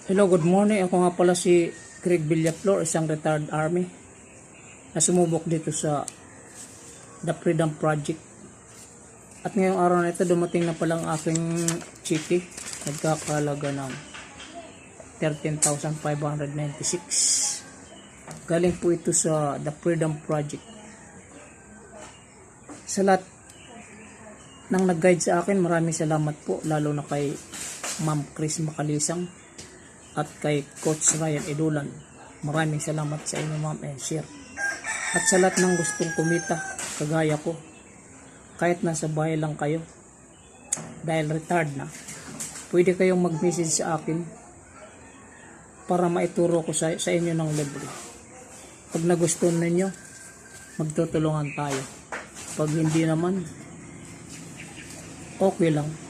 Hello, good morning. Ako nga pala si Craig Villaflor, isang retired army na sumubok dito sa The Freedom Project. At ngayong araw na ito, dumating na palang aking chiki. Nagkakalaga ng 13,596. Galing po ito sa The Freedom Project. Sa lahat ng nag-guide sa akin, maraming salamat po, lalo na kay Ma'am Chris Macalisang at kay Coach Ryan Edulan. Maraming salamat sa inyo, ma'am, and share. At sa lahat ng gustong kumita kagaya ko, kahit nasa bahay lang kayo dahil retired na, pwede kayong mag-message sa akin para maituro ko sa inyo ng libre. Pag nagustuhan ninyo, magtutulungan tayo. Pag hindi naman, okay lang.